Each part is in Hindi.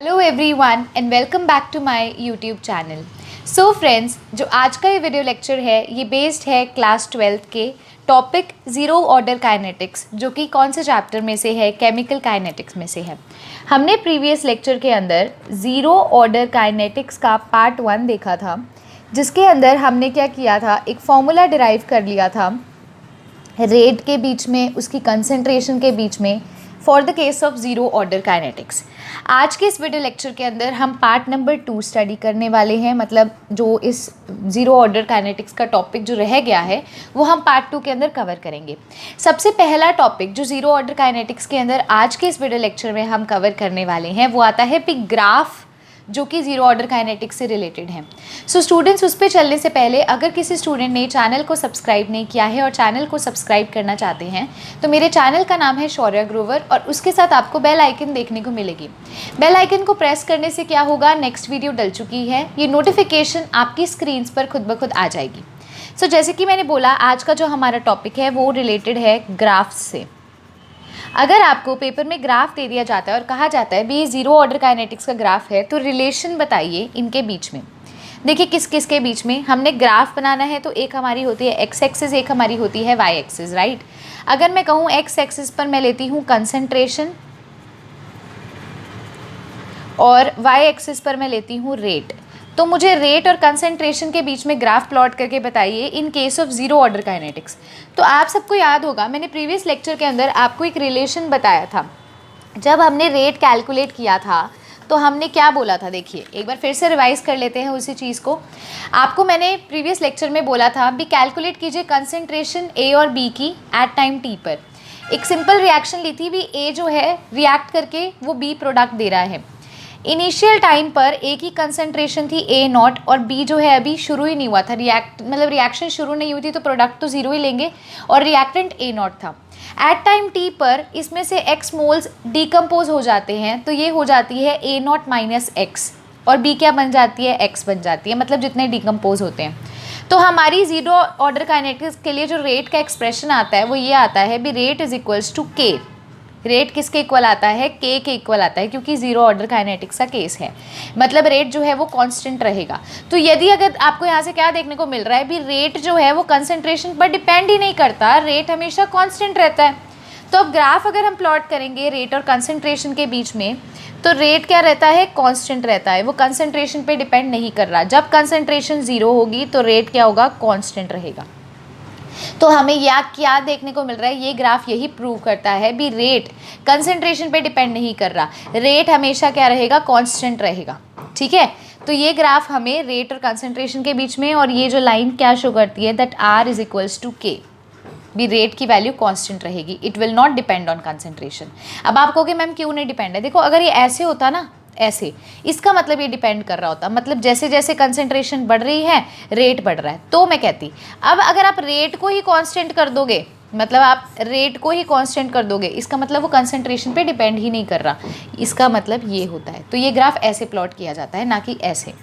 Hello everyone and welcome back to my YouTube channel. So friends, जो आज का ये वीडियो लेक्चर है ये बेस्ड है क्लास 12th के टॉपिक ज़ीरो ऑर्डर काइनेटिक्स, जो कि कौन से चैप्टर में से है, केमिकल काइनेटिक्स में से है। हमने प्रीवियस लेक्चर के अंदर ज़ीरो ऑर्डर काइनेटिक्स का पार्ट 1 देखा था, जिसके अंदर हमने क्या किया था, एक फॉर्मूला डिराइव कर लिया था रेट के बीच में, उसकी कंसंट्रेशन के बीच में, for the case of zero order kinetics. आज के इस वीडियो लेक्चर के अंदर हम पार्ट नंबर 2 स्टडी करने वाले हैं। मतलब जो इस ज़ीरो ऑर्डर काइनेटिक्स का टॉपिक जो रह गया है वो हम पार्ट 2 के अंदर कवर करेंगे। सबसे पहला टॉपिक जो ज़ीरो ऑर्डर काइनेटिक्स के अंदर आज के इस वीडियो लेक्चर में हम कवर करने वाले हैं वो आता है पिक ग्राफ, जो कि ज़ीरो ऑर्डर काइनेटिक्स से रिलेटेड है। सो स्टूडेंट्स, उस पर चलने से पहले अगर किसी स्टूडेंट ने चैनल को सब्सक्राइब नहीं किया है और चैनल को सब्सक्राइब करना चाहते हैं तो मेरे चैनल का नाम है शौर्या ग्रोवर और उसके साथ आपको बेल आइकन देखने को मिलेगी। बेल आइकन को प्रेस करने से क्या होगा, नेक्स्ट वीडियो डल चुकी है ये नोटिफिकेशन आपकी स्क्रीन पर खुद ब खुद आ जाएगी। सो जैसे कि मैंने बोला, आज का जो हमारा टॉपिक है वो रिलेटेड है ग्राफ्स से। अगर आपको पेपर में ग्राफ दे दिया जाता है और कहा जाता है भी ये ज़ीरो ऑर्डर काइनेटिक्स का ग्राफ है, तो रिलेशन बताइए इनके बीच में। देखिए किस किस के बीच में हमने ग्राफ बनाना है, तो एक हमारी होती है एक्स एक्सिस, एक हमारी होती है वाई एक्सिस, राइट। अगर मैं कहूँ एक्स एक्सिस पर मैं लेती हूँ कंसंट्रेशन और वाई एक्सिस पर मैं लेती हूँ रेट, तो मुझे रेट और कंसंट्रेशन के बीच में ग्राफ प्लॉट करके बताइए in case of zero order kinetics. तो आप सबको याद होगा, मैंने प्रीवियस लेक्चर के अंदर आपको एक रिलेशन बताया था। जब हमने रेट कैलकुलेट किया था तो हमने क्या बोला था, देखिए एक बार फिर से रिवाइज कर लेते हैं उसी चीज़ को। आपको मैंने प्रीवियस लेक्चर में बोला था भी कैलकुलेट कीजिए कंसंट्रेशन ए और बी की एट टाइम टी पर। एक सिंपल रिएक्शन ली थी, भी ए जो है रिएक्ट करके वो बी प्रोडक्ट दे रहा है। इनिशियल टाइम पर ए की कंसंट्रेशन थी ए नॉट और बी जो है अभी शुरू ही नहीं हुआ था, रिएक्शन शुरू नहीं हुई थी, तो प्रोडक्ट तो ज़ीरो ही लेंगे और रिएक्टेंट ए नॉट था। एट टाइम टी पर इसमें से एक्स मोल्स डिकम्पोज हो जाते हैं, तो ये हो जाती है ए नॉट माइनस एक्स और बी क्या बन जाती है, एक्स बन जाती है, मतलब जितने डिकम्पोज होते हैं। तो हमारी ज़ीरो ऑर्डर काइनेटिक्स के लिए जो रेट का एक्सप्रेशन आता है वो ये आता है भी रेट इज इक्वल्स टू के। रेट किसके इक्वल आता है, के इक्वल आता है, क्योंकि ज़ीरो ऑर्डर काइनेटिक्स का केस है, मतलब रेट जो है वो कांस्टेंट रहेगा। तो यदि अगर आपको यहाँ से क्या देखने को मिल रहा है भी रेट जो है वो कंसंट्रेशन पर डिपेंड ही नहीं करता, रेट हमेशा कांस्टेंट रहता है। तो अब ग्राफ अगर हम प्लॉट करेंगे रेट और कंसंट्रेशन के बीच में, तो रेट क्या रहता है, कांस्टेंट रहता है, वो कंसंट्रेशन पे डिपेंड नहीं कर रहा। जब कंसंट्रेशन ज़ीरो होगी तो रेट क्या होगा, कांस्टेंट रहेगा। तो हमें क्या देखने को मिल रहा है, ये ग्राफ यही प्रूव करता है भी रेट कंसंट्रेशन पे डिपेंड नहीं कर रहा, रेट हमेशा क्या रहेगा, कांस्टेंट रहेगा। ठीक है, तो ये ग्राफ हमें रेट और कंसंट्रेशन के बीच में, और ये जो लाइन क्या शो करती है that R is equals to K, भी रेट की वैल्यू कांस्टेंट रहेगी, it will not depend on concentration. अब आप कहोगे मैम क्यों नहीं डिपेंड है, देखो अगर ये ऐसे होता ना, ऐसे, इसका मतलब ये डिपेंड कर रहा होता, मतलब जैसे जैसे कंसंट्रेशन बढ़ रही है रेट बढ़ रहा है, तो मैं कहती अब अगर आप रेट को ही कांस्टेंट कर दोगे, मतलब आप रेट को ही कांस्टेंट कर दोगे, इसका मतलब वो कंसंट्रेशन पे डिपेंड ही नहीं कर रहा, इसका मतलब ये होता है। तो ये ग्राफ ऐसे प्लॉट किया जाता है, ना कि ऐसे।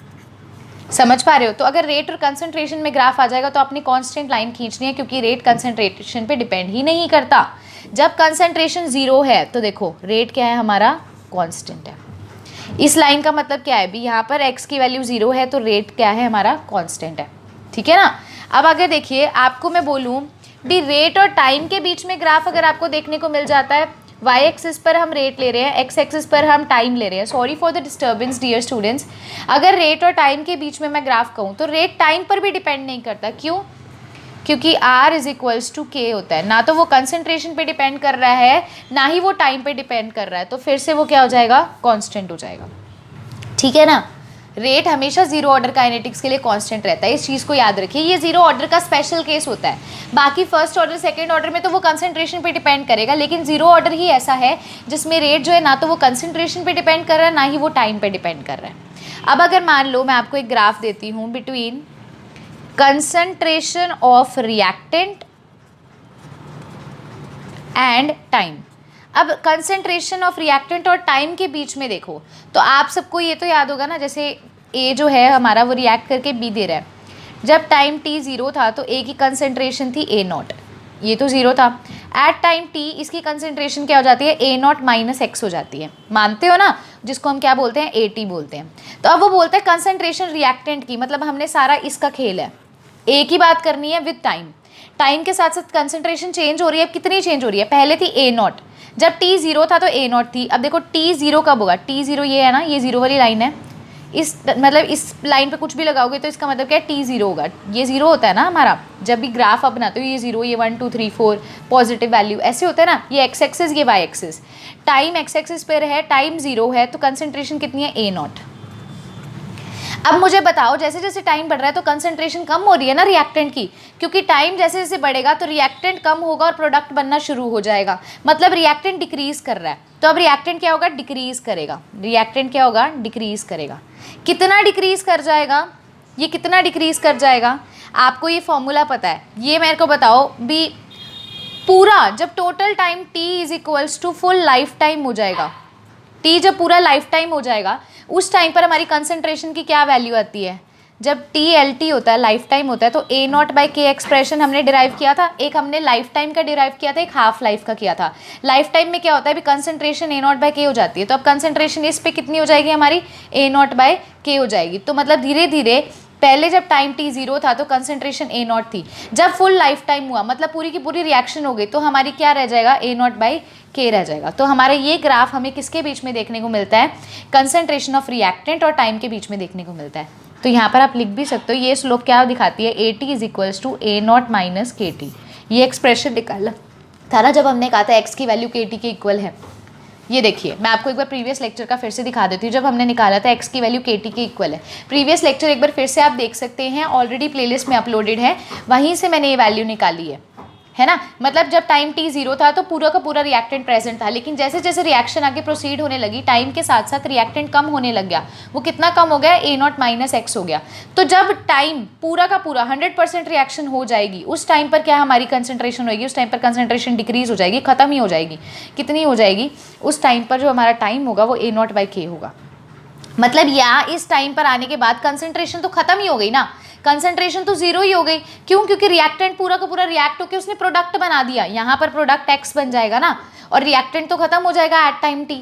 समझ पा रहे हो? तो अगर रेट और कंसंट्रेशन में ग्राफ आ जाएगा तो आपने कांस्टेंट लाइन खींचनी है, क्योंकि रेट कंसंट्रेशन पे डिपेंड ही नहीं करता। जब कंसंट्रेशन ज़ीरो है तो देखो रेट क्या है हमारा, कांस्टेंट है। इस लाइन का मतलब क्या है भी, यहाँ पर x की वैल्यू 0 है तो रेट क्या है हमारा, कांस्टेंट है। ठीक है ना। अब अगर देखिए आपको मैं बोलूँ भी रेट और टाइम के बीच में ग्राफ अगर आपको देखने को मिल जाता है, y एक्सिस पर हम रेट ले रहे हैं, x एक्सिस पर हम टाइम ले रहे हैं। Sorry for the disturbance dear students. अगर रेट और टाइम के बीच में मैं ग्राफ कहूँ तो रेट टाइम पर भी डिपेंड नहीं करता, क्यों, क्योंकि R इज इक्वल्स टू के होता है, ना तो वो कंसंट्रेशन पे डिपेंड कर रहा है ना ही वो टाइम पे डिपेंड कर रहा है, तो फिर से वो क्या हो जाएगा, कांस्टेंट हो जाएगा। ठीक है ना। रेट हमेशा ज़ीरो ऑर्डर काइनेटिक्स के लिए कांस्टेंट रहता है, इस चीज़ को याद रखिए। ये ज़ीरो ऑर्डर का स्पेशल केस होता है, बाकी फर्स्ट ऑर्डर सेकंड ऑर्डर में तो वो कंसंट्रेशन पे डिपेंड करेगा, लेकिन ज़ीरो ऑर्डर ही ऐसा है जिसमें रेट जो है ना तो वो कंसंट्रेशन पे डिपेंड कर रहा है ना ही वो टाइम पे डिपेंड कर रहा है। अब अगर मान लो मैं आपको एक ग्राफ देती हूँ between concentration of reactant and time। अब कंसंट्रेशन ऑफ रिएक्टेंट और टाइम के बीच में देखो तो आप सबको ये तो याद होगा ना, जैसे ए जो है हमारा वो रिएक्ट करके बी दे रहा है, जब टाइम टी 0 था तो ए की कंसंट्रेशन थी ए नॉट, ये तो 0 था। एट टाइम टी इसकी कंसंट्रेशन क्या हो जाती है, ए नॉट माइनस एक्स हो जाती है, मानते हो ना। जिसको हम क्या बोलते हैं, AT बोलते हैं। तो अब वो बोलते हैं कंसंट्रेशन रिएक्टेंट की, मतलब हमने सारा इसका खेल है, एक ही बात करनी है विद टाइम। टाइम के साथ साथ कंसंट्रेशन चेंज हो रही है, कितनी चेंज हो रही है, पहले थी A0, जब T 0 था तो A0 थी। अब देखो T 0 कब होगा, T 0 ये है ना, ये 0 वाली लाइन है, इस मतलब इस लाइन पे कुछ भी लगाओगे तो इसका मतलब क्या है, T 0 होगा। ये 0 होता है ना हमारा, जब भी ग्राफ आप बनाते हो ये 0, ये 1 2 3 4 पॉजिटिव वैल्यू ऐसे होता है ना, ये एक्स एक्सिस ये Y axis. Time X axis पर है, टाइम 0 है, तो कंसंट्रेशन कितनी है, A0। अब मुझे बताओ जैसे जैसे टाइम बढ़ रहा है तो कंसंट्रेशन कम हो रही है ना रिएक्टेंट की, क्योंकि टाइम जैसे जैसे बढ़ेगा तो रिएक्टेंट कम होगा और प्रोडक्ट बनना शुरू हो जाएगा, मतलब रिएक्टेंट डिक्रीज कर रहा है। तो अब रिएक्टेंट क्या होगा, डिक्रीज करेगा। रिएक्टेंट क्या होगा, डिक्रीज करेगा। कितना डिक्रीज कर जाएगा, ये कितना डिक्रीज कर जाएगा, आपको ये फॉर्मूला पता है, ये मेरे को बताओ भी। पूरा जब total time t is equals to full life time हो जाएगा, t जब पूरा लाइफ टाइम हो जाएगा उस टाइम पर हमारी कंसंट्रेशन की क्या वैल्यू आती है, जब TLT होता है, लाइफ टाइम होता है, तो A0/K एक्सप्रेशन हमने डिराइव किया था, एक हमने लाइफ टाइम का डिराइव किया था, एक हाफ लाइफ का किया था। लाइफ टाइम में क्या होता है, अभी कंसंट्रेशन A0/K हो जाती है, तो अब कंसंट्रेशन इस पे कितनी हो जाएगी हमारी, A0/K हो जाएगी। तो मतलब धीरे धीरे पहले जब टाइम T 0 था तो कंसंट्रेशन A0 थी, जब फुल लाइफ टाइम हुआ मतलब पूरी की पूरी रिएक्शन हो गई तो हमारी क्या रह जाएगा, A0/K रह जाएगा। तो हमारे ये ग्राफ हमें किसके बीच में देखने को मिलता है, कंसंट्रेशन ऑफ रिएक्टेंट और टाइम के बीच में देखने को मिलता है। तो यहाँ पर आप लिख भी सकते हो, ये स्लोप क्या दिखाती है, AT is equals to A0 - KT। ये एक्सप्रेशन निकाला था ना जब हमने कहा था x की वैल्यू KT के इक्वल है। ये देखिए मैं आपको एक बार प्रीवियस लेक्चर का फिर से दिखा देती हूँ, जब हमने निकाला था x की वैल्यू KT के इक्वल है। प्रीवियस लेक्चर एक बार फिर से आप देख सकते हैं, ऑलरेडी प्लेलिस्ट में अपलोडेड है, वहीं से मैंने ये वैल्यू निकाली है ना। मतलब जब टाइम T 0 था तो पूरा का पूरा रिएक्टेंट प्रेजेंट था, लेकिन जैसे जैसे रिएक्शन आगे प्रोसीड होने लगी टाइम के साथ साथ रिएक्टेंट कम होने लग गया। वो कितना कम हो गया, A0 - X हो गया। तो जब टाइम पूरा का पूरा 100% रिएक्शन हो जाएगी उस टाइम पर क्या हमारी कंसंट्रेशन होगी, उस टाइम पर कंसंट्रेशन डिक्रीज हो जाएगी, खत्म ही हो जाएगी। कितनी हो जाएगी, उस टाइम पर जो हमारा टाइम होगा वो A0/K होगा। मतलब या इस टाइम पर आने के बाद कंसंट्रेशन तो खत्म ही हो गई ना, कंसंट्रेशन तो 0 ही हो गई। क्यों, क्योंकि रिएक्टेंट पूरा का पूरा रिएक्ट होकर उसने प्रोडक्ट बना दिया, यहाँ पर प्रोडक्ट X बन जाएगा ना, और रिएक्टेंट तो खत्म हो जाएगा एट टाइम T,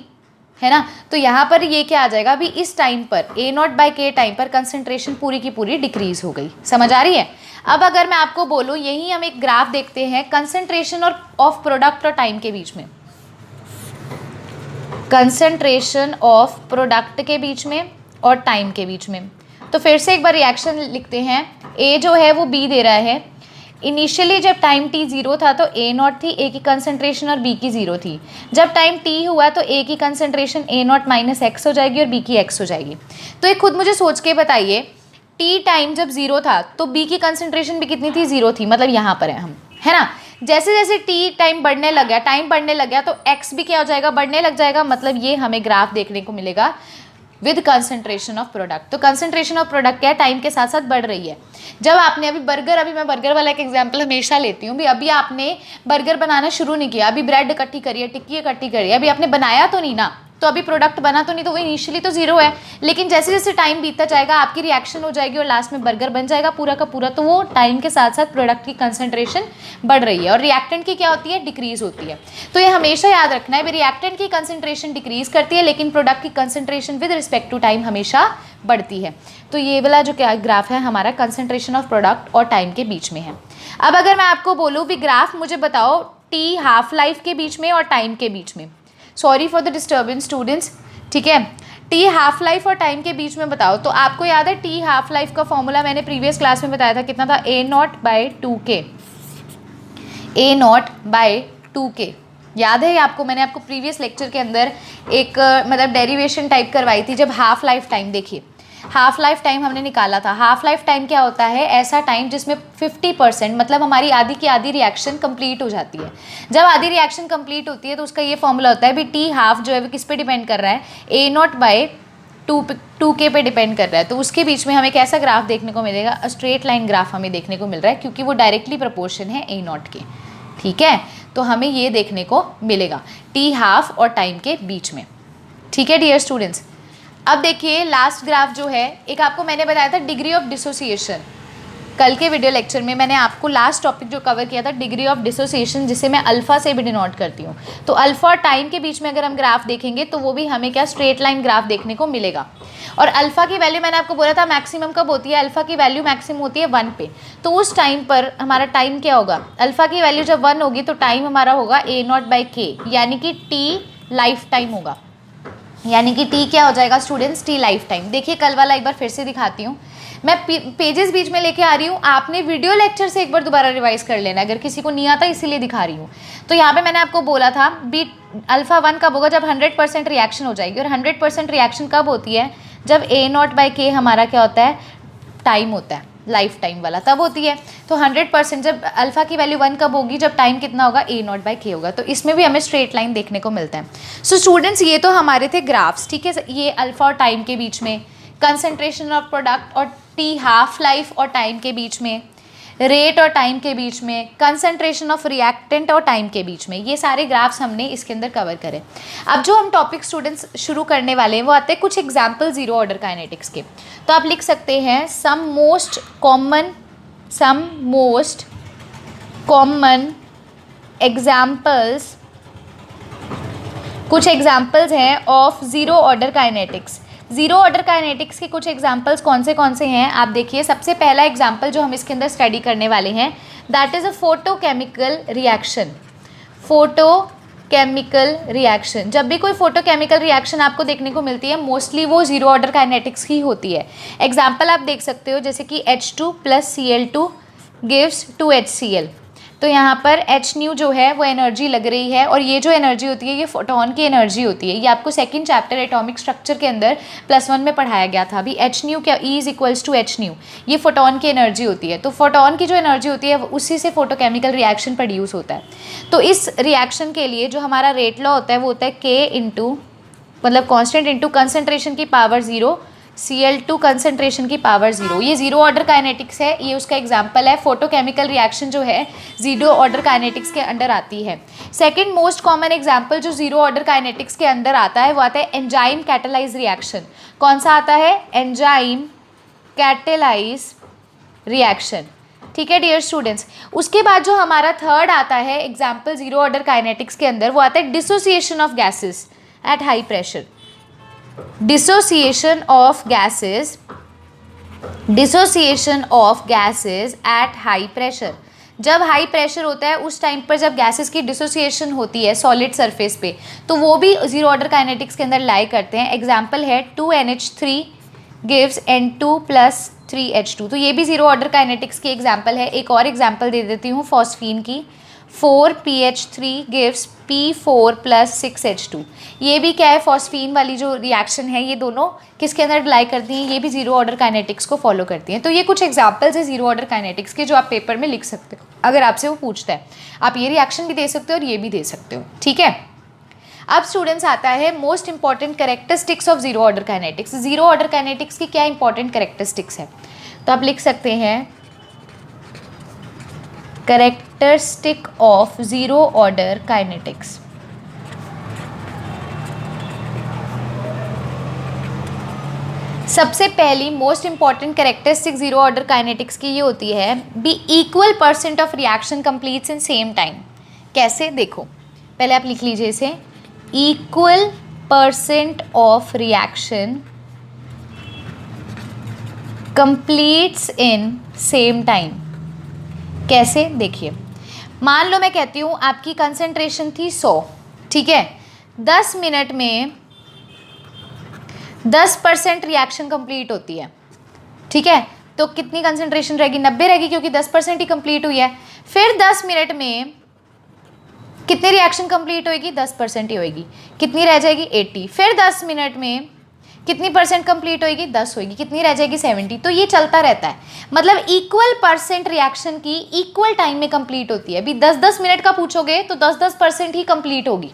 है ना। तो यहाँ पर ये क्या आ जाएगा, अभी इस टाइम पर A0/K टाइम पर कंसंट्रेशन पूरी की पूरी डिक्रीज हो गई। समझ आ रही है। अब अगर मैं आपको बोलूँ, यही हम एक ग्राफ देखते हैं कंसंट्रेशन और ऑफ प्रोडक्ट और टाइम के बीच में, कंसंट्रेशन ऑफ प्रोडक्ट के बीच में और टाइम के बीच में। तो फिर से एक बार रिएक्शन लिखते हैं, A जो है वो B दे रहा है। इनिशियली जब टाइम T 0 था तो A0 थी, A की कंसंट्रेशन, और B की 0 थी। जब टाइम T हुआ तो A की कंसंट्रेशन A0 - X हो जाएगी और B की X हो जाएगी। तो एक खुद मुझे सोच के बताइए, T टाइम जब 0 था तो B की कंसंट्रेशन भी कितनी थी, 0 थी, मतलब यहाँ पर है हम, है ना। जैसे जैसे T टाइम बढ़ने लग गया, टाइम बढ़ने लग गया तो X भी क्या हो जाएगा, बढ़ने लग जाएगा। मतलब ये हमें ग्राफ देखने को मिलेगा विद कंसंट्रेशन ऑफ प्रोडक्ट। तो कंसंट्रेशन ऑफ प्रोडक्ट क्या है, टाइम के साथ साथ बढ़ रही है। जब आपने अभी बर्गर, अभी मैं बर्गर वाला एक एग्जांपल हमेशा लेती हूँ, अभी आपने बर्गर बनाना शुरू नहीं किया, अभी ब्रेड इकट्ठी करी है, टिक्की इकट्ठी करी है, अभी आपने बनाया तो नहीं ना, तो अभी प्रोडक्ट बना तो नहीं, तो वो इनिशियली तो 0 है। लेकिन जैसे जैसे टाइम बीतता जाएगा आपकी रिएक्शन हो जाएगी और लास्ट में बर्गर बन जाएगा पूरा का पूरा। तो वो टाइम के साथ साथ प्रोडक्ट की कंसंट्रेशन बढ़ रही है और रिएक्टेंट की क्या होती है, डिक्रीज होती है। तो ये हमेशा याद रखना है, रिएक्टेंट की कंसंट्रेशन डिक्रीज करती है लेकिन प्रोडक्ट की concentration with respect to time हमेशा बढ़ती है। तो ये वाला जो क्या ग्राफ है हमारा कंसंट्रेशन ऑफ प्रोडक्ट और टाइम के बीच में है। अब अगर मैं आपको बोलूँ भी ग्राफ मुझे बताओ टी हाफ लाइफ के बीच में और टाइम के बीच में, sorry for the disturbance students, ठीक है, टी हाफ लाइफ और टाइम के बीच में बताओ। तो आपको याद है टी हाफ लाइफ का फॉर्मूला मैंने प्रीवियस क्लास में बताया था, कितना था, A0/2K, A0/2K याद है आपको। मैंने आपको प्रीवियस लेक्चर के अंदर एक मतलब डेरिवेशन टाइप करवाई थी। जब हाफ लाइफ टाइम, देखिए हाफ लाइफ टाइम हमने निकाला था। हाफ लाइफ टाइम क्या होता है, ऐसा टाइम जिसमें 50% मतलब हमारी आधी की आधी रिएक्शन कंप्लीट हो जाती है। जब आधी रिएक्शन कंप्लीट होती है तो उसका ये फॉर्मूला होता है भी टी हाफ जो है वो किस पे डिपेंड कर रहा है, A0/2K पे डिपेंड कर रहा है। तो उसके बीच में हमें कैसा ग्राफ देखने को मिलेगा, स्ट्रेट लाइन ग्राफ हमें देखने को मिल रहा है क्योंकि वो डायरेक्टली प्रोपोर्शन है A0 के, ठीक है। तो हमें ये देखने को मिलेगा टी हाफ और टाइम के बीच में, ठीक है डियर स्टूडेंट्स। अब देखिए लास्ट ग्राफ जो है, एक आपको मैंने बताया था डिग्री ऑफ डिसोसिएशन, कल के वीडियो लेक्चर में मैंने आपको लास्ट टॉपिक जो कवर किया था डिग्री ऑफ डिसोसिएशन, जिसे मैं अल्फ़ा से भी डिनोट करती हूँ। तो अल्फ़ा और टाइम के बीच में अगर हम ग्राफ देखेंगे तो वो भी हमें क्या स्ट्रेट लाइन ग्राफ देखने को मिलेगा। और अल्फ़ा की वैल्यू मैंने आपको बोला था मैक्सिमम कब होती है, अल्फ़ा की वैल्यू मैक्सिमम होती है 1 पे। तो उस टाइम पर हमारा टाइम क्या होगा, अल्फ़ा की वैल्यू जब 1 होगी तो टाइम हमारा होगा A0/K, यानी कि T लाइफ टाइम होगा। यानी कि T क्या हो जाएगा स्टूडेंट्स, T लाइफ टाइम। देखिए कल वाला एक बार फिर से दिखाती हूँ, मैं पेजेस बीच में लेके आ रही हूँ, आपने वीडियो लेक्चर से एक बार दोबारा रिवाइज कर लेना, अगर किसी को नहीं आता इसीलिए दिखा रही हूँ। तो यहाँ पे मैंने आपको बोला था बी अल्फ़ा 1 कब होगा, जब 100% रिएक्शन हो जाएगी। और 100% रिएक्शन कब होती है, जब A0/K हमारा क्या होता है, टाइम होता है, लाइफ टाइम वाला, तब होती है। तो 100% जब अल्फ़ा की वैल्यू 1 कब होगी, जब टाइम कितना होगा, A0/K होगा। तो इसमें भी हमें स्ट्रेट लाइन देखने को मिलता है। सो स्टूडेंट्स ये तो हमारे थे ग्राफ्स, ठीक है। ये अल्फ़ा और टाइम के बीच में, कंसंट्रेशन ऑफ प्रोडक्ट और टी हाफ लाइफ और टाइम के बीच में, रेट और टाइम के बीच में, कंसंट्रेशन ऑफ रिएक्टेंट और टाइम के बीच में, ये सारे ग्राफ्स हमने इसके अंदर कवर करे। अब जो हम टॉपिक स्टूडेंट्स शुरू करने वाले हैं वो आते हैं कुछ एग्जाम्पल जीरो ऑर्डर काइनेटिक्स के। तो आप लिख सकते हैं सम मोस्ट कॉमन एग्जाम्पल्स, कुछ एग्जाम्पल्स हैं of zero order kinetics. Zero order kinetics के कुछ एग्जाम्पल्स कौन से हैं, आप देखिए। सबसे पहला एग्जाम्पल जो हम इसके अंदर स्टडी करने वाले हैं, that is a photochemical reaction. Photochemical reaction, जब भी कोई फोटोकेमिकल रिएक्शन आपको देखने को मिलती है मोस्टली वो ज़ीरो ऑर्डर काइनेटिक्स ही होती है। एग्जाम्पल आप देख सकते हो, जैसे कि H2 + Cl2 गिव्स 2HCl। तो यहाँ पर H जो है वो एनर्जी लग रही है, और ये जो एनर्जी होती है ये फोटोन की एनर्जी होती है। ये आपको सेकंड चैप्टर एटॉमिक स्ट्रक्चर के अंदर +1 में पढ़ाया गया था। अभी H क्या, E = H, ये फोटोन की एनर्जी होती है। तो फोटोन की जो एनर्जी होती है उसी से फोटोकेमिकल रिएक्शन प्रोड्यूस होता है। तो इस रिएक्शन के लिए जो हमारा रेट लॉ होता है वो होता है K मतलब कॉन्स्टेंट इंटू कंसनट्रेशन की पावर 0, Cl2 कंसनट्रेशन की पावर 0। ये जीरो ऑर्डर काइनेटिक्स है, ये उसका एग्जाम्पल है। फोटोकेमिकल रिएक्शन जो है जीरो ऑर्डर काइनेटिक्स के अंडर आती है। सेकंड मोस्ट कॉमन एग्जाम्पल जो जीरो ऑर्डर काइनेटिक्स के अंदर आता है वो आता है एंजाइम कैटेलाइज रिएक्शन। कौन सा आता है, एंजाइम कैटेलाइज रिएक्शन, ठीक है डियर स्टूडेंट्स। उसके बाद जो हमारा थर्ड आता है एग्जाम्पल जीरो ऑर्डर काइनेटिक्स के अंदर, वो आता है dissociation of gases at high pressure. dissociation of gases at high pressure। जब हाई प्रेशर होता है उस टाइम पर जब गैसेस की डिसोसिएशन होती है सॉलिड सरफेस पे, तो वो भी जीरो ऑर्डर काइनेटिक्स के अंदर लाई करते हैं। एग्जाम्पल है 2NH3 गिव्स N2 + 3H2। तो ये भी जीरो ऑर्डर काइनेटिक्स की एग्जाम्पल है। एक और एग्जाम्पल दे देती हूँ फॉस्फीन की, 4PH3 गिव्स P4 + 6H2। ये भी क्या है, फॉस्फीन वाली जो रिएक्शन है ये दोनों किसके अंदर लाई करती हैं, ये भी जीरो ऑर्डर काइनेटिक्स को फॉलो करती हैं। तो ये कुछ एग्जांपल्स है जीरो ऑर्डर काइनेटिक्स के जो आप पेपर में लिख सकते हो, अगर आपसे वो पूछता है। आप ये रिएक्शन भी दे सकते हो और ये भी दे सकते हो, ठीक है। अब स्टूडेंट्स आता है most important characteristics of zero order kinetics. Zero order kinetics की क्या इंपॉर्टेंट कैरेक्टरिस्टिक्स है, तो आप लिख सकते हैं characteristic of zero order kinetics. सबसे पहली most important characteristic zero order kinetics की ये होती है, B equal % of reaction completes in same time. कैसे, देखो पहले आप लिख लीजिए इसे, equal % of reaction completes in same time. कैसे, देखिए मान लो मैं कहती हूँ आपकी कंसंट्रेशन थी 100, ठीक है, 10 मिनट में 10% रिएक्शन कंप्लीट होती है, ठीक है। तो कितनी कंसंट्रेशन रहेगी, 90 रहेगी, क्योंकि 10% ही कंप्लीट हुई है। फिर 10 मिनट में कितनी रिएक्शन कंप्लीट होएगी, 10% ही होएगी, कितनी रह जाएगी, 80। फिर 10 मिनट में कितनी % कंप्लीट होएगी, 10 होएगी, कितनी रह जाएगी, 70। तो ये चलता रहता है, मतलब इक्वल % रिएक्शन की इक्वल टाइम में कंप्लीट होती है। अभी 10-10 मिनट का पूछोगे तो 10-10% ही कंप्लीट होगी।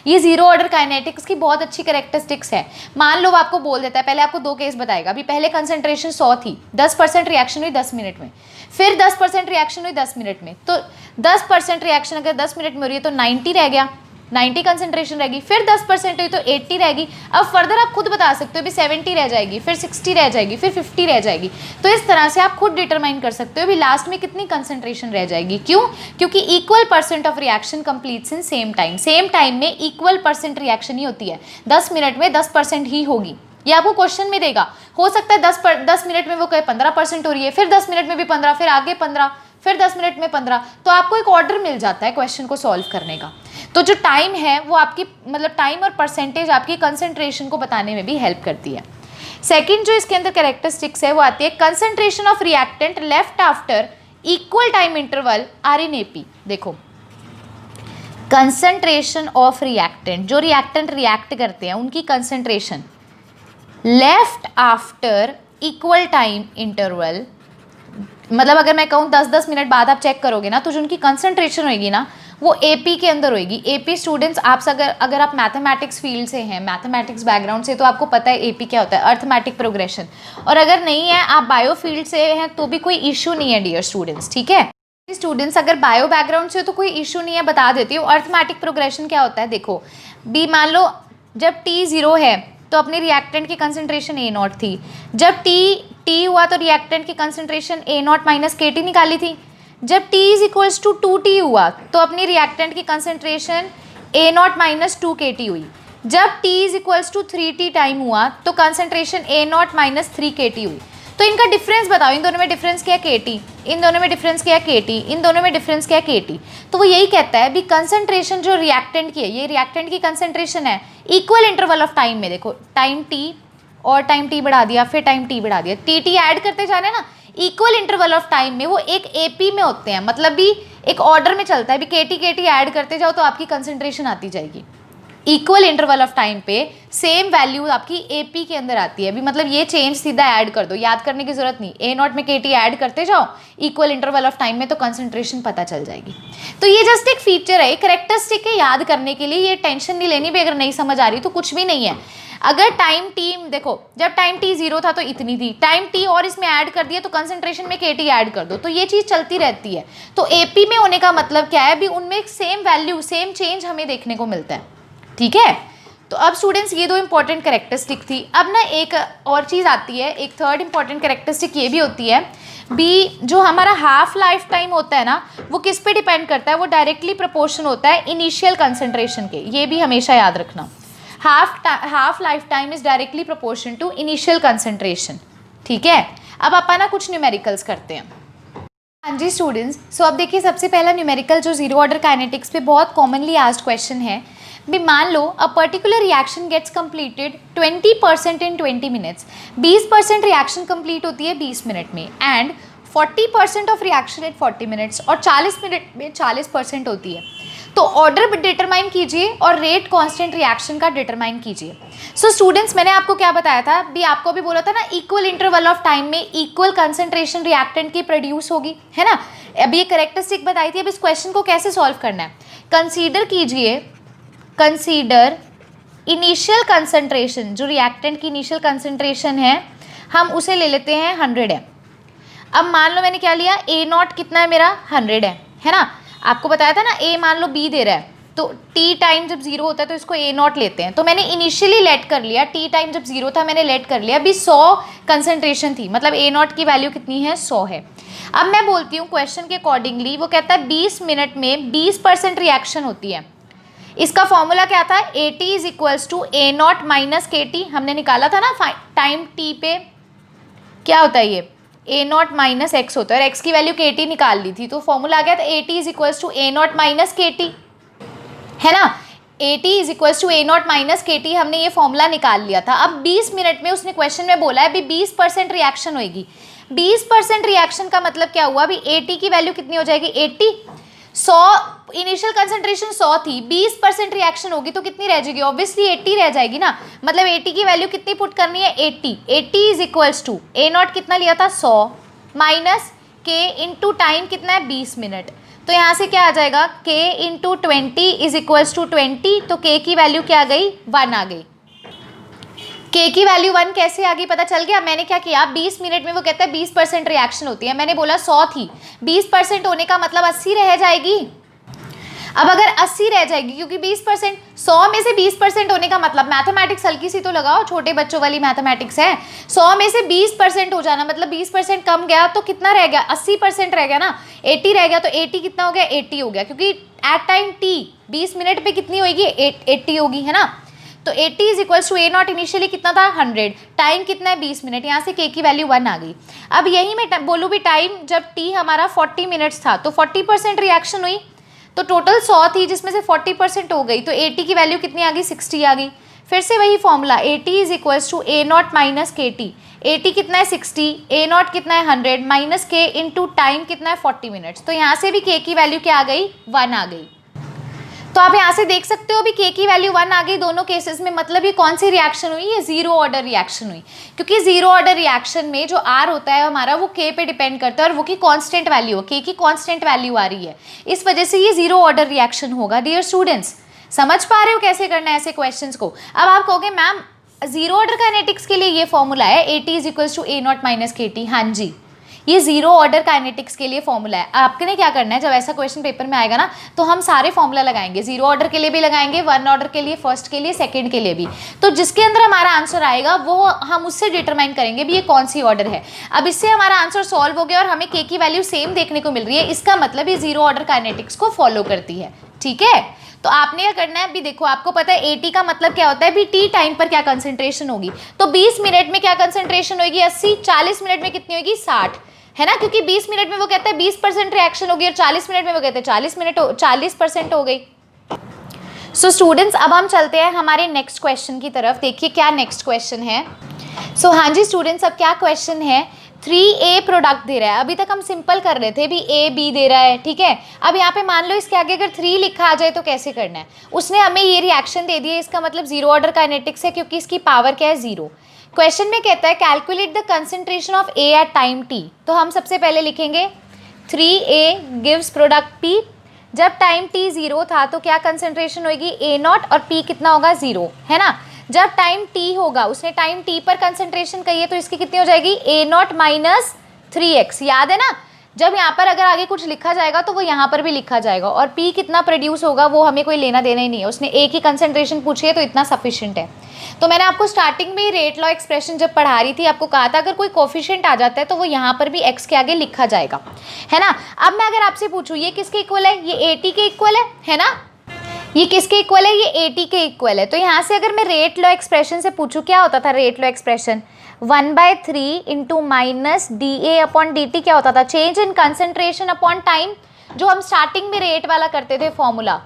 ये जीरो ऑर्डर काइनेटिक्स की बहुत अच्छी कैरेक्टरिस्टिक्स है। मान लो आपको बोल देता है, पहले आपको 2 केस बताएगा। अभी पहले कंसंट्रेशन 100 थी, 10% रिएक्शन हुई 10 मिनट में, फिर 10% रिएक्शन हुई 10 मिनट में। तो 10% रिएक्शन अगर 10 मिनट में हो रही है तो 90 रह गया, 90 कंसंट्रेशन रहेगी, फिर 10% हुई तो 80 रहेगी। अब फर्दर आप खुद बता सकते हो भी 70 रह जाएगी, फिर 60 रह जाएगी, फिर 50 रह जाएगी। तो इस तरह से आप खुद डिटरमाइन कर सकते हो भी लास्ट में कितनी कंसंट्रेशन रह जाएगी। क्यों? क्योंकि equal percent of reaction completes in same time. Same time में इक्वल परसेंट रिएक्शन ही होती है, 10 मिनट में 10% ही होगी। ये आपको क्वेश्चन में देगा, हो सकता है 10 मिनट में वो कहे 15% हो रही है, फिर 10 मिनट में भी 15, फिर आगे 15, फिर 10 मिनट में 15। तो आपको एक ऑर्डर मिल जाता है क्वेश्चन को सॉल्व करने का। तो जो टाइम है वो आपकी मतलब टाइम और परसेंटेज आपकी कंसंट्रेशन को बताने में भी हेल्प करती है। सेकंड जो इसके अंदर कैरेक्टरिस्टिक्स है वो आती है concentration of reactant left after equal time interval are in AP. देखो, कंसंट्रेशन ऑफ रिएक्टेंट, जो रिएक्टेंट रिएक्ट करते हैं उनकी concentration left after equal time interval, मतलब अगर मैं कहूँ 10-10 मिनट बाद आप चेक करोगे ना, तो जो उनकी कंसंट्रेशन होगी ना वो एपी के अंदर होगी। एपी स्टूडेंट्स, आप अगर आप मैथमेटिक्स फील्ड से हैं, मैथमेटिक्स बैकग्राउंड से, तो आपको पता है एपी क्या होता है, अर्थमेटिक प्रोग्रेशन। और अगर नहीं है, आप बायो फील्ड से हैं, तो भी कोई इशू नहीं है डियर स्टूडेंट्स, ठीक है। स्टूडेंट्स अगर बायो बैकग्राउंड से तो कोई इशू नहीं है, बता देती हूँ। अर्थमेटिक प्रोग्रेशन क्या होता है, देखो बी, मान लो जब टी 0 है तो अपनी रिएक्टेंट की कंसंट्रेशन ए नॉट थी। जब टी हुआ तो रिएक्टेंट की कंसंट्रेशन ए नॉट माइनस के टी निकाली थी। जब T is equals to 2t हुआ तो अपनी रिएक्टेंट की कंसंट्रेशन ए नॉट माइनस 2 के टी हुई। जब T is equals to 3t time हुआ तो कंसंट्रेशन ए नॉट माइनस 3 के टी हुई। तो इनका डिफरेंस बताओ, इन दोनों में डिफरेंस क्या है के टी, इन दोनों में डिफरेंस क्या है के टी, इन दोनों में डिफरेंस क्या है के टी। तो वो यही कहता है भी कंसंट्रेशन जो रिएक्टेंट की है, ये रिएक्टेंट की कंसंट्रेशन है इक्वल इंटरवल ऑफ टाइम में। देखो टाइम टी और टाइम टी बढ़ा दिया, फिर टाइम टी बढ़ा दिया, टी ऐड करते जाने ना, इक्वल इंटरवल ऑफ टाइम में वो एक एपी में होते हैं, मतलब भी एक ऑर्डर में चलता है भी के टी ऐड करते जाओ तो आपकी कंसंट्रेशन आती जाएगी। इक्वल इंटरवल ऑफ टाइम पे सेम वैल्यू आपकी एपी के अंदर आती है भी, मतलब ये चेंज सीधा ऐड कर दो, याद करने की जरूरत नहीं। ए नॉट में के टी ऐड करते जाओ इक्वल इंटरवल ऑफ टाइम में, तो कंसंट्रेशन पता चल जाएगी। तो ये जस्ट एक फीचर है, एक कैरेक्टरिस्टिक है याद करने के लिए, ये टेंशन नहीं लेनी भी, अगर नहीं समझ आ रही तो कुछ भी नहीं है। अगर टाइम टी, देखो जब टाइम टी 0 था तो इतनी थी, टाइम टी और इसमें ऐड कर दिया तो कंसंट्रेशन में के टी ऐड कर दो, तो ये चीज़ चलती रहती है। तो एपी में होने का मतलब क्या है भी, उनमें सेम वैल्यू सेम चेंज हमें देखने को मिलता है, ठीक है। तो अब स्टूडेंट्स ये दो इंपॉर्टेंट कैरेक्टरिस्टिक थी। अब ना एक और चीज़ आती है, एक थर्ड इंपॉर्टेंट कैरेक्टरिस्टिक ये भी होती है बी, जो हमारा हाफ लाइफ टाइम होता है ना, वो किस पे डिपेंड करता है, वो डायरेक्टली प्रोपोर्शन होता है इनिशियल कंसंट्रेशन के। ये भी हमेशा याद रखना, half life time is directly proportion to initial concentration, ठीक है। अब अपन ना कुछ न्यूमेरिकल्स करते हैं। हाँ जी स्टूडेंट्स, सो अब देखिए सबसे पहला न्यूमेरिकल जो जीरो ऑर्डर काइनेटिक्स पे बहुत कॉमनली आस्क्ड क्वेश्चन है भी, मान लो a particular reaction gets completed 20% in 20 minutes, 20% reaction complete होती है 20 मिनट में, and 40% of reaction at 40 minutes, और 40 मिनट में 40% होती है। तो ऑर्डर डिटरमाइन कीजिए और रेट कांस्टेंट रिएक्शन का डिटरमाइन कीजिए। सो स्टूडेंट्स, मैंने आपको क्या बताया था भी, आपको भी बोला था ना इक्वल इंटरवल ऑफ टाइम में इक्वल कंसंट्रेशन रिएक्टेंट की प्रोड्यूस होगी, है ना। अब ये कैरेक्टरिस्टिक बताई थी। अब इस क्वेश्चन को कैसे सॉल्व करना है, कंसीडर कीजिए, कंसीडर इनिशियल कंसंट्रेशन, जो रिएक्टेंट की इनिशियल कंसंट्रेशन है हम उसे ले लेते हैं 100 है। अब मान लो मैंने क्या लिया, ए नॉट कितना है मेरा 100 है ना। आपको बताया था ना, ए मान लो बी दे रहा है, तो टी टाइम जब 0 होता है तो इसको ए नॉट लेते हैं। तो मैंने इनिशियली लेट कर लिया, टी टाइम जब 0 था मैंने लेट कर लिया, अभी 100 कंसंट्रेशन थी, मतलब ए नॉट की वैल्यू कितनी है, 100 है। अब मैं बोलती हूँ क्वेश्चन के अकॉर्डिंगली, वो कहता है 20 मिनट में 20% रिएक्शन होती है। इसका फॉर्मूला क्या था, A T is equals to A naught minus K T, हमने निकाला था ना टाइम टी पे क्या होता है, ये ए नॉट माइनस एक्स होता है, और एक्स की वैल्यू के टी निकाल ली थी, तो फॉर्मूला आ गया था A T is equals to A naught minus K T, है ना। A T is equals to A naught minus K T, हमने ये फॉर्मूला निकाल लिया था। अब 20 मिनट में उसने क्वेश्चन में बोला है भी 20% रिएक्शन होगी। 20% रिएक्शन का मतलब क्या हुआ, भी ए टी की वैल्यू कितनी हो जाएगी, 80। 100 इनिशियल कंसंट्रेशन 100 थी, 20% रिएक्शन होगी तो कितनी रह जाएगी, ऑब्वियसली 80 रह जाएगी ना। मतलब 80 की वैल्यू कितनी पुट करनी है, 80। 80 is equals to A naught कितना लिया था, 100 माइनस के इंटू टाइम कितना है, 20 मिनट। तो यहाँ से क्या आ जाएगा, के इंटू 20 इज इक्वल्स टू 20, तो के की वैल्यू क्या आ गई, 1 आ गई। के की वैल्यू 1 कैसे आ गई, पता चल गया। मैंने क्या किया, 20 मिनट में वो कहता है 20% रिएक्शन होती है, मैंने बोला 100 थी, 20% होने का मतलब 80 रह जाएगी। अब अगर 80 रह जाएगी, क्योंकि 20%, 100 में से 20% होने का मतलब, मैथमेटिक्स हल्की सी तो लगाओ, छोटे बच्चों वाली मैथमेटिक्स है। 100 में से 20% हो जाना मतलब 20% कम गया तो कितना रह गया, 80% रह गया ना, 80 रह गया, तो 80 कितना हो गया, 80 हो गया, क्योंकि एट टाइम t 20 मिनट पे कितनी होगी, 80 होगी, है ना। तो 80 is equals to A naught, initially कितना था 100, टाइम कितना है 20 मिनट, यहाँ से k की वैल्यू 1 आ गई। अब यही मैं बोलूँ भी टाइम जब t हमारा 40 मिनट्स था तो 40% रिएक्शन हुई, तो टोटल 100 थी जिसमें से 40% हो गई, तो 80 की वैल्यू कितनी आ गई, 60 आ गई। फिर से वही formula, 80 is equals to A naught minus K T, 80 कितना है 60, ए नॉट कितना है 100 माइनस के इंटू टाइम कितना है 40 मिनट्स, तो यहाँ से भी k की वैल्यू क्या आ गई, 1 आ गई। तो आप यहाँ से देख सकते हो भी k की वैल्यू 1 आ गई दोनों केसेस में, मतलब ये कौन सी रिएक्शन हुई, ये जीरो ऑर्डर रिएक्शन हुई, क्योंकि जीरो ऑर्डर रिएक्शन में जो r होता है हमारा वो k पे डिपेंड करता है और वो की कांस्टेंट वैल्यू, k की कांस्टेंट वैल्यू आ रही है, इस वजह से ये जीरो ऑर्डर रिएक्शन होगा। डियर स्टूडेंट्स, समझ पा रहे हो कैसे करना है ऐसे क्वेश्चंस को। अब आप कहोगे मैम जीरो ऑर्डर काइनेटिक्स के लिए ये फॉर्मूला है 80 is equals to A naught minus K T, हाँ जी, ये जीरो ऑर्डर काइनेटिक्स के लिए फॉर्मूला है। आपने क्या करना है, जब ऐसा क्वेश्चन पेपर में आएगा ना तो हम सारे फॉर्मूला लगाएंगे, जीरो ऑर्डर के लिए भी लगाएंगे, वन ऑर्डर के लिए, फर्स्ट के लिए, सेकंड के लिए भी, तो जिसके अंदर हमारा आंसर आएगा वो हम उससे डिटरमाइन करेंगे भी ये कौन सी ऑर्डर है। अब इससे हमारा आंसर सॉल्व हो गया और हमें के की वैल्यू सेम देखने को मिल रही है, इसका मतलब ये जीरो ऑर्डर काइनेटिक्स को फॉलो करती है, ठीक है। तो आपने क्या करना है, अभी देखो आपको पता है 80 का मतलब क्या होता है, भी टी टाइम पर क्या कंसंट्रेशन होगी, तो 20 मिनट में क्या कंसंट्रेशन होगी 80, 40 मिनट में कितनी होगी 60, है ना, क्योंकि 20 मिनट में वो कहता है 20% रिएक्शन होगी और 40 मिनट में वो कहते हैं 40% हो गई। सो स्टूडेंट्स, अब हम चलते हैं हमारे नेक्स्ट क्वेश्चन की तरफ। देखिए क्या नेक्स्ट क्वेश्चन है। सो हाँ जी स्टूडेंट्स, अब क्या क्वेश्चन है, 3a प्रोडक्ट दे रहा है, अभी तक हम सिंपल कर रहे थे भी a b दे रहा है, ठीक है। अब यहाँ पे मान लो इसके आगे अगर 3 लिखा आ जाए तो कैसे करना है, उसने हमें ये रिएक्शन दे दिया, इसका मतलब जीरो ऑर्डर काइनेटिक्स है क्योंकि इसकी पावर क्या है 0। क्वेश्चन में कहता है calculate the concentration of a at time t, तो हम सबसे पहले लिखेंगे 3a गिव्स प्रोडक्ट p, जब टाइम t 0 था तो क्या कंसंट्रेशन होगी a नॉट और p कितना होगा 0, है ना। जब टाइम t होगा, उसने टाइम t पर कंसंट्रेशन कही है तो इसकी कितनी हो जाएगी a नॉट माइनस 3x, याद है ना, जब यहाँ पर अगर आगे कुछ लिखा जाएगा तो वो यहाँ पर भी लिखा जाएगा, और p कितना प्रोड्यूस होगा वो हमें कोई लेना देना ही नहीं है, उसने a की कंसंट्रेशन पूछी है तो इतना सफिशिएंट है। तो मैंने आपको स्टार्टिंग में रेट लॉ एक्सप्रेशन जब पढ़ा रही थी आपको कहा था अगर कोई कोफिशिएंट आ जाता है तो वो यहाँ पर भी x के आगे लिखा जाएगा, है ना। अब मैं अगर आपसे पूछूँ ये किसके इक्वल है, ये 80 के इक्वल है ना, ये किसके इक्वल है, ये 80 के इक्वल है। तो यहाँ से अगर मैं रेट लॉ एक्सप्रेशन से पूछूँ क्या होता था rate law expression, 1/3 into minus D A upon D T क्या होता था, change in concentration upon time, जो हम स्टार्टिंग में रेट वाला करते थे फॉर्मूला।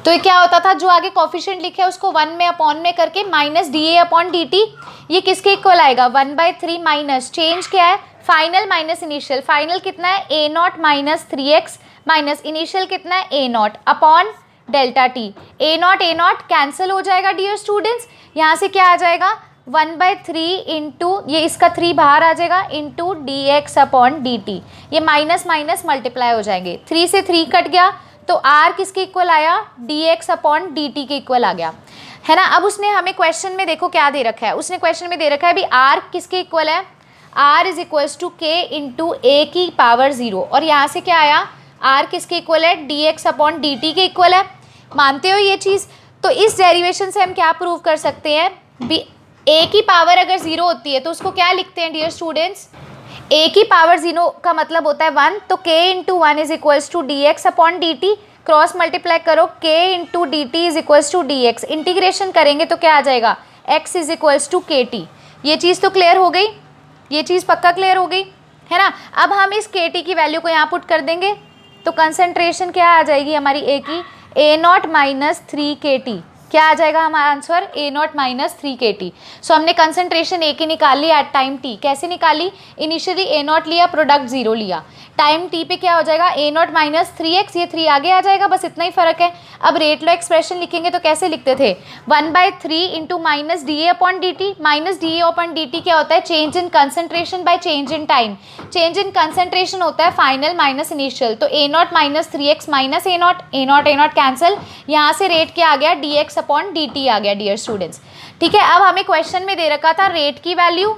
तो ये क्या होता था, जो आगे कॉफिशिएंट लिखे उसको 1 में अपॉन में करके minus D A upon D T, ये किसके इक्वल आएगा 1/3 माइनस चेंज क्या है फाइनल माइनस इनिशियल, फाइनल कितना है A naught minus 3x minus initial कितना है A naught upon delta T, A naught cancel हो जाएगा डियर स्टूडेंट्स, यहाँ से क्या आ जाएगा 1/3 इंटू ये इसका 3 बाहर आ जाएगा into D X upon D T, ये माइनस माइनस मल्टीप्लाई हो जाएंगे, 3 से 3 कट गया तो r किसके इक्वल आया D X upon D T के इक्वल आ गया, है ना। अब उसने हमें क्वेश्चन में देखो क्या दे रखा है, उसने क्वेश्चन में दे रखा है भी r किसके इक्वल है, r is equals to k into A की पावर 0, और यहाँ से क्या आया r किसके इक्वल है D X upon D T के इक्वल है, मानते हो ये चीज़। तो इस डेरिवेशन से हम क्या प्रूव कर सकते हैं भी a की पावर अगर 0 होती है तो उसको क्या लिखते हैं डियर स्टूडेंट्स, a की पावर 0 का मतलब होता है 1, तो k into 1 is equals to D X upon D T, cross multiply करो k into D T is equals to D X, integration करेंगे तो क्या आ जाएगा x is equals to K T. ये चीज़ तो क्लियर हो गई, ये चीज़ पक्का क्लियर हो गई, है ना। अब हम इस के टी की वैल्यू को यहाँ पुट कर देंगे तो कंसंट्रेशन क्या आ जाएगी हमारी a की ए नॉट माइनस 3 के टी, क्या आ जाएगा हमारा answer A naught minus 3 K T. सो हमने कंसंट्रेशन ए की निकाली एट टाइम टी, कैसे निकाली, इनिशियली ए नॉट लिया प्रोडक्ट 0 लिया, टाइम टी पे क्या हो जाएगा ए नॉट माइनस 3x, ये 3 आगे आ जाएगा, बस इतना ही फर्क है। अब रेट लॉ एक्सप्रेशन लिखेंगे तो कैसे लिखते थे 1/3 into minus D A upon D T, minus D A upon D T क्या होता है change in concentration by change in time, change in concentration होता है फाइनल माइनस इनिशियल, तो A naught minus 3x minus A naught cancel, यहाँ से रेट क्या आ गया D X upon D T आ गया डियर स्टूडेंट्स, ठीक है। अब हमें क्वेश्चन में दे रखा था रेट की वैल्यू,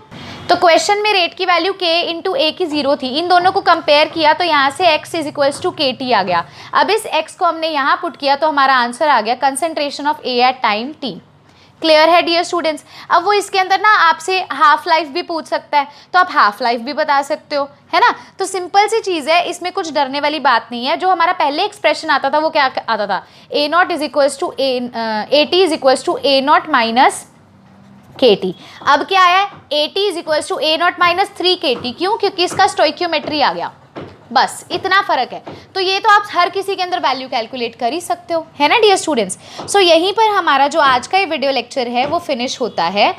तो क्वेश्चन में रेट की वैल्यू k इंटू ए की 0 थी, इन दोनों को कंपेयर किया तो यहाँ से x is equals to K T आ गया। अब इस x को हमने यहाँ पुट किया तो हमारा आंसर आ गया concentration of A at time t। Clear है डियर स्टूडेंट्स? अब वो इसके अंदर ना आपसे हाफ लाइफ भी पूछ सकता है, तो आप हाफ लाइफ भी बता सकते हो, है ना। तो सिंपल सी चीज़ है, इसमें कुछ डरने वाली बात नहीं है। जो हमारा पहले एक्सप्रेशन आता था वो क्या आता था, A naught is equals to A T is equals to A naught minus K T. अब क्या आया है, A T is equals to A naught minus 3 K T. क्यों? क्योंकि इसका स्टोइक्योमेट्री आ गया, बस इतना फर्क है। तो ये तो आप हर किसी के अंदर वैल्यू कैलकुलेट कर ही सकते हो, है ना डियर स्टूडेंट्स। सो यहीं पर हमारा जो आज का ये वीडियो लेक्चर है वो फिनिश होता है।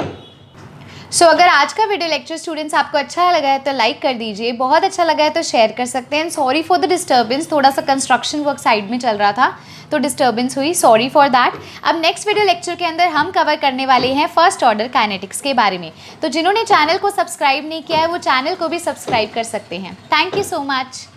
सो अगर आज का वीडियो लेक्चर स्टूडेंट्स आपको अच्छा लगा है तो लाइक कर दीजिए, बहुत अच्छा लगा है तो शेयर कर सकते हैं। सॉरी फॉर द डिस्टर्बेंस, थोड़ा सा कंस्ट्रक्शन वर्क साइड में चल रहा था तो डिस्टर्बेंस हुई, सॉरी फॉर दैट। अब नेक्स्ट वीडियो लेक्चर के अंदर हम कवर करने वाले हैं फर्स्ट ऑर्डर काइनेटिक्स के बारे में। तो जिन्होंने चैनल को सब्सक्राइब नहीं किया है वो चैनल को भी सब्सक्राइब कर सकते हैं। Thank you so much.